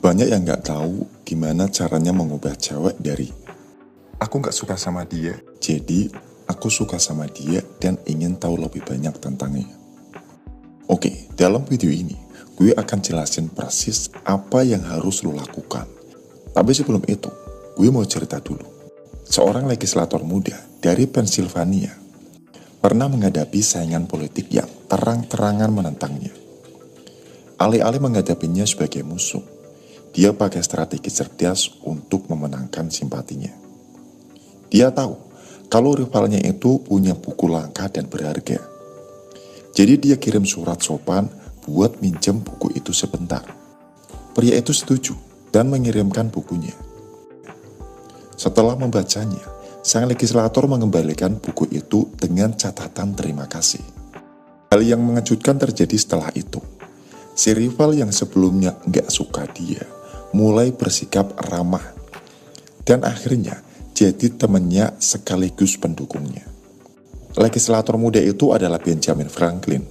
Banyak yang nggak tahu gimana caranya mengubah cewek dari aku nggak suka sama dia, jadi aku suka sama dia dan ingin tahu lebih banyak tentangnya. Oke, dalam video ini gue akan jelasin persis apa yang harus lo lakukan. Tapi sebelum itu, gue mau cerita dulu. Seorang legislator muda dari Pennsylvania pernah menghadapi saingan politik yang terang-terangan menentangnya. Alih-alih menghadapinya sebagai musuh, dia pakai strategi cerdas untuk memenangkan simpatinya. Dia tahu kalau rivalnya itu punya buku langka dan berharga. Jadi dia kirim surat sopan buat minjem buku itu sebentar. Pria itu setuju dan mengirimkan bukunya. Setelah membacanya, sang legislator mengembalikan buku itu dengan catatan terima kasih. Hal yang mengejutkan terjadi setelah itu. Si rival yang sebelumnya nggak suka dia mulai bersikap ramah dan akhirnya jadi temannya sekaligus pendukungnya. Legislator muda itu adalah Benjamin Franklin.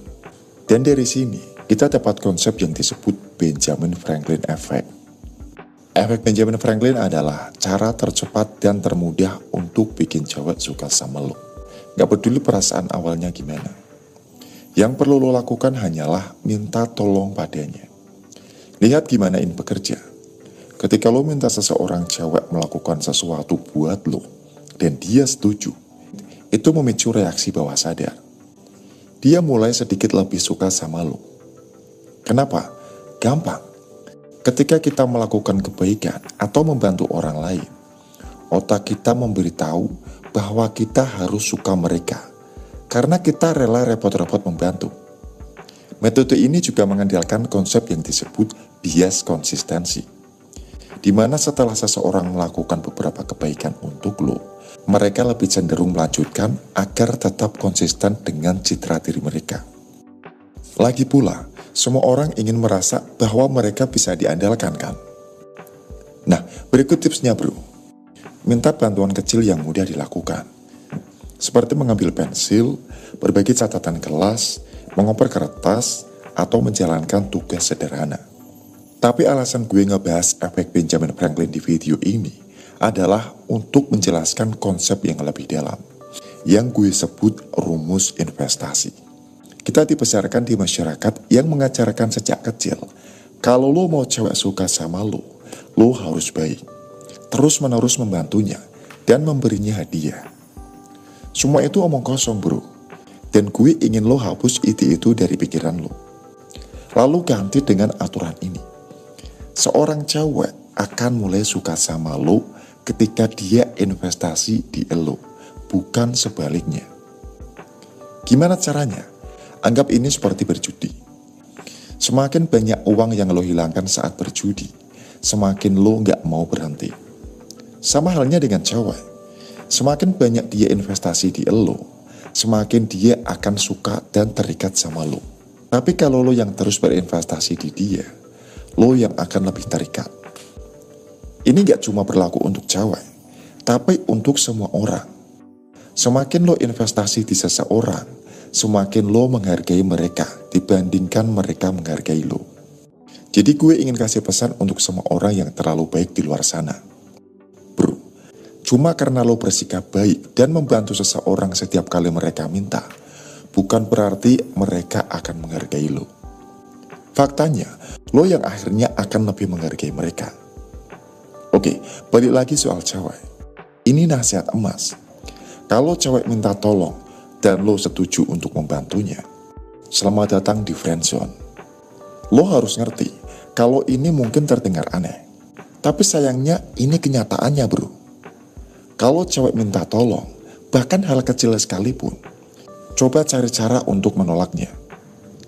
Dan dari sini kita dapat konsep yang disebut Benjamin Franklin Effect. Efek Benjamin Franklin adalah cara tercepat dan termudah untuk bikin cewek suka sama lo. Gak peduli perasaan awalnya gimana. Yang perlu lo lakukan hanyalah minta tolong padanya. Lihat gimana ini bekerja. Ketika lo minta seseorang cewek melakukan sesuatu buat lo, dan dia setuju, itu memicu reaksi bawah sadar. Dia mulai sedikit lebih suka sama lo. Kenapa? Gampang. Ketika kita melakukan kebaikan atau membantu orang lain, otak kita memberitahu bahwa kita harus suka mereka, karena kita rela repot-repot membantu. Metode ini juga mengandalkan konsep yang disebut bias konsistensi. Di mana setelah seseorang melakukan beberapa kebaikan untuk lo, mereka lebih cenderung melanjutkan agar tetap konsisten dengan citra diri mereka. Lagi pula, semua orang ingin merasa bahwa mereka bisa diandalkan kan? Nah, berikut tipsnya bro. Minta bantuan kecil yang mudah dilakukan. Seperti mengambil pensil, berbagi catatan kelas, mengoper kertas, atau menjalankan tugas sederhana. Tapi alasan gue ngebahas efek Benjamin Franklin di video ini adalah untuk menjelaskan konsep yang lebih dalam, yang gue sebut rumus investasi. Kita dibesarkan di masyarakat yang mengajarkan sejak kecil, kalau lo mau cewek suka sama lo harus baik, terus-menerus membantunya, dan memberinya hadiah. Semua itu omong kosong bro, dan gue ingin lo hapus ide itu dari pikiran lo. Lalu ganti dengan aturan ini. Seorang cewek akan mulai suka sama lo ketika dia investasi di lo, bukan sebaliknya. Gimana caranya? Anggap ini seperti berjudi. Semakin banyak uang yang lo hilangkan saat berjudi, semakin lo gak mau berhenti. Sama halnya dengan cewek. Semakin banyak dia investasi di lo, semakin dia akan suka dan terikat sama lo. Tapi kalau lo yang terus berinvestasi di dia, lo yang akan lebih terikat. Ini gak cuma berlaku untuk cewek, tapi untuk semua orang. Semakin lo investasi di seseorang, semakin lo menghargai mereka dibandingkan mereka menghargai lo. Jadi gue ingin kasih pesan untuk semua orang yang terlalu baik di luar sana. Bro, cuma karena lo bersikap baik dan membantu seseorang setiap kali mereka minta, bukan berarti mereka akan menghargai lo. Faktanya, lo yang akhirnya akan lebih menghargai mereka. Oke, balik lagi soal cewek. Ini nasihat emas. Kalau cewek minta tolong dan lo setuju untuk membantunya, selamat datang di friendzone. Lo harus ngerti, kalau ini mungkin terdengar aneh. Tapi sayangnya ini kenyataannya bro. Kalau cewek minta tolong, bahkan hal kecil sekalipun, coba cari cara untuk menolaknya.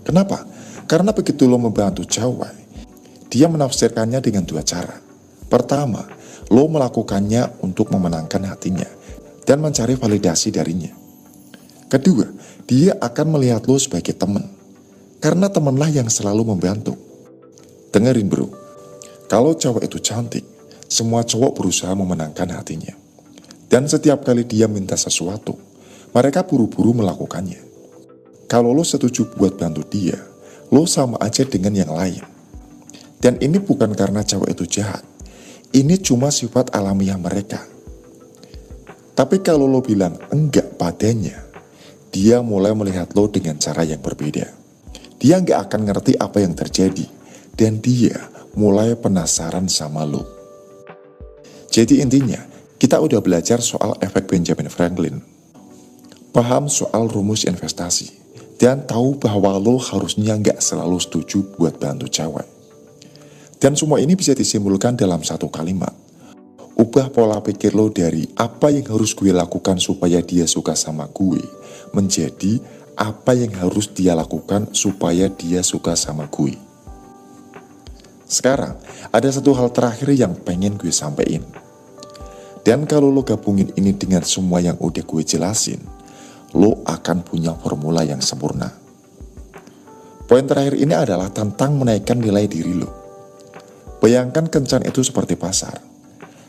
Kenapa? Karena begitu lo membantu cewek, dia menafsirkannya dengan dua cara. Pertama, lo melakukannya untuk memenangkan hatinya dan mencari validasi darinya. Kedua, dia akan melihat lo sebagai teman, karena temanlah yang selalu membantu. Dengerin bro, kalau cewek itu cantik, semua cowok berusaha memenangkan hatinya. Dan setiap kali dia minta sesuatu, mereka buru-buru melakukannya. Kalau lo setuju buat bantu dia, lo sama aja dengan yang lain. Dan ini bukan karena cewek itu jahat. Ini cuma sifat alamiah mereka. Tapi kalau lo bilang enggak padanya, dia mulai melihat lo dengan cara yang berbeda. Dia nggak akan ngerti apa yang terjadi. Dan dia mulai penasaran sama lo. Jadi intinya, kita udah belajar soal efek Benjamin Franklin. Paham soal rumus investasi. Dan tahu bahwa lo harusnya nggak selalu setuju buat bantu cewek. Dan semua ini bisa disimpulkan dalam satu kalimat. Ubah pola pikir lo dari apa yang harus gue lakukan supaya dia suka sama gue, menjadi apa yang harus dia lakukan supaya dia suka sama gue. Sekarang, ada satu hal terakhir yang pengen gue sampein. Dan kalau lo gabungin ini dengan semua yang udah gue jelasin, lo akan punya formula yang sempurna. Poin terakhir ini adalah tentang menaikkan nilai diri lo. Bayangkan kencan itu seperti pasar.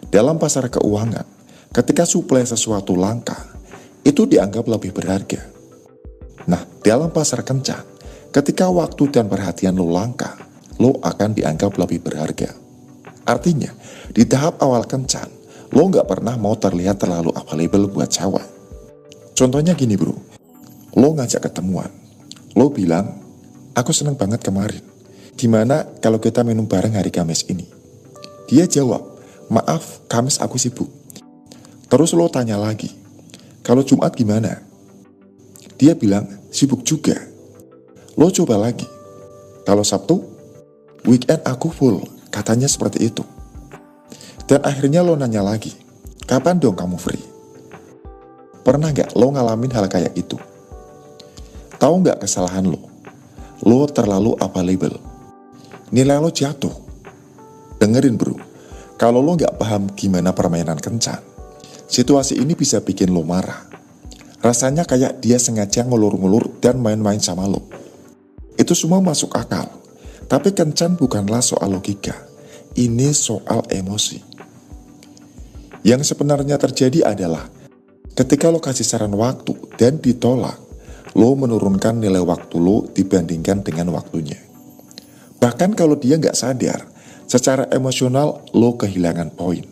Dalam pasar keuangan, ketika suplai sesuatu langka, itu dianggap lebih berharga. Nah, dalam pasar kencan, ketika waktu dan perhatian lo langka, lo akan dianggap lebih berharga. Artinya, di tahap awal kencan, lo nggak pernah mau terlihat terlalu available buat cewek. Contohnya gini bro, lo ngajak ketemuan, lo bilang, aku seneng banget kemarin. Gimana kalau kita minum bareng hari Kamis ini? Dia jawab, maaf, Kamis aku sibuk. Terus lo tanya lagi, kalau Jumat gimana? Dia bilang, sibuk juga. Lo coba lagi, kalau Sabtu? Weekend aku full, katanya seperti itu. Dan akhirnya lo nanya lagi, kapan dong kamu free? Pernah gak lo ngalamin hal kayak itu? Tahu gak kesalahan lo? Lo terlalu available. Nilai lo jatuh. Dengerin bro, kalau lo gak paham gimana permainan kencan, situasi ini bisa bikin lo marah. Rasanya kayak dia sengaja ngulur-ngulur dan main-main sama lo. Itu semua masuk akal. Tapi kencan bukanlah soal logika. Ini soal emosi. Yang sebenarnya terjadi adalah ketika lo kasih saran waktu dan ditolak, lo menurunkan nilai waktu lo dibandingkan dengan waktunya. Bahkan kalau dia nggak sadar, secara emosional lo kehilangan poin.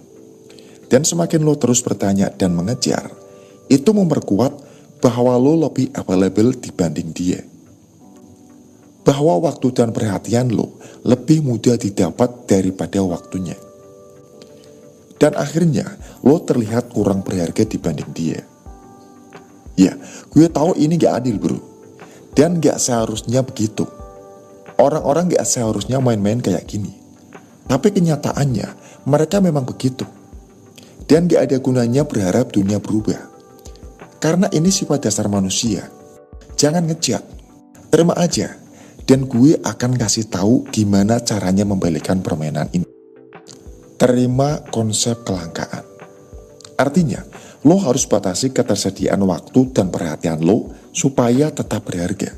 Dan semakin lo terus bertanya dan mengejar, itu memperkuat bahwa lo lebih available dibanding dia. Bahwa waktu dan perhatian lo lebih mudah didapat daripada waktunya. Dan akhirnya lo terlihat kurang berharga dibanding dia. Ya, gue tahu ini gak adil bro. Dan gak seharusnya begitu. Orang-orang gak seharusnya main-main kayak gini. Tapi kenyataannya mereka memang begitu. Dan gak ada gunanya berharap dunia berubah. Karena ini sifat dasar manusia. Jangan ngejat, terima aja. Dan gue akan kasih tahu gimana caranya membalikkan permainan ini. Terima konsep kelangkaan. Artinya, lo harus batasi ketersediaan waktu dan perhatian lo supaya tetap berharga.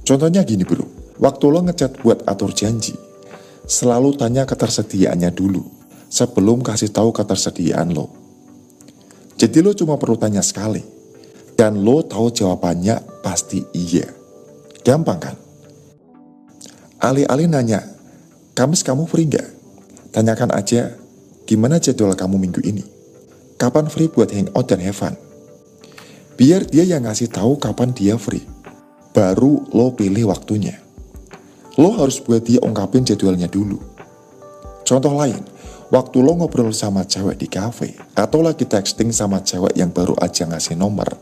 Contohnya gini bro, waktu lo ngechat buat atur janji, selalu tanya ketersediaannya dulu sebelum kasih tahu ketersediaan lo. Jadi lo cuma perlu tanya sekali, dan lo tahu jawabannya pasti iya. Gampang kan? Alih-alih nanya, Kamis kamu free gak? Tanyakan aja, gimana jadwal kamu minggu ini? Kapan free buat hangout dan have fun? Biar dia yang ngasih tahu kapan dia free. Baru lo pilih waktunya. Lo harus buat dia ungkapin jadwalnya dulu. Contoh lain, waktu lo ngobrol sama cewek di cafe, atau lagi texting sama cewek yang baru aja ngasih nomor,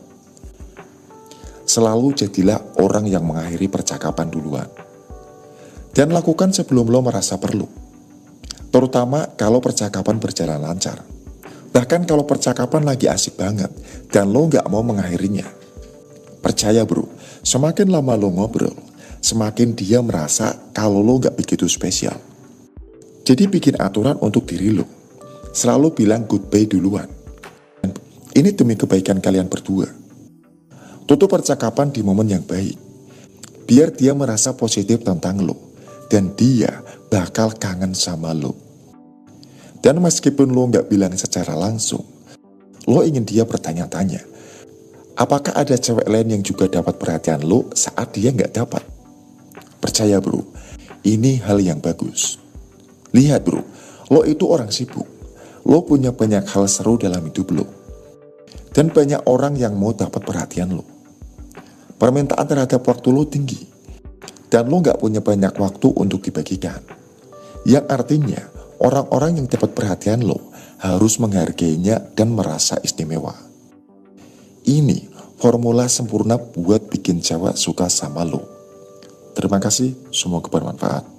selalu jadilah orang yang mengakhiri percakapan duluan. Dan lakukan sebelum lo merasa perlu. Terutama kalau percakapan berjalan lancar. Bahkan kalau percakapan lagi asik banget dan lo gak mau mengakhirinya. Percaya bro, semakin lama lo ngobrol, semakin dia merasa kalau lo gak begitu spesial. Jadi bikin aturan untuk diri lo. Selalu bilang goodbye duluan. Ini demi kebaikan kalian berdua. Tutup percakapan di momen yang baik. Biar dia merasa positif tentang lo. Dan dia bakal kangen sama lo. Dan meskipun lo gak bilang secara langsung, lo ingin dia bertanya-tanya, apakah ada cewek lain yang juga dapat perhatian lo saat dia gak dapat? Percaya bro, ini hal yang bagus. Lihat bro, lo itu orang sibuk. Lo punya banyak hal seru dalam hidup lo. Dan banyak orang yang mau dapat perhatian lo. Permintaan terhadap waktu lo tinggi. Dan lo gak punya banyak waktu untuk dibagikan. Yang artinya, orang-orang yang dapat perhatian lo harus menghargainya dan merasa istimewa. Ini formula sempurna buat bikin cewek suka sama lo. Terima kasih, semoga bermanfaat.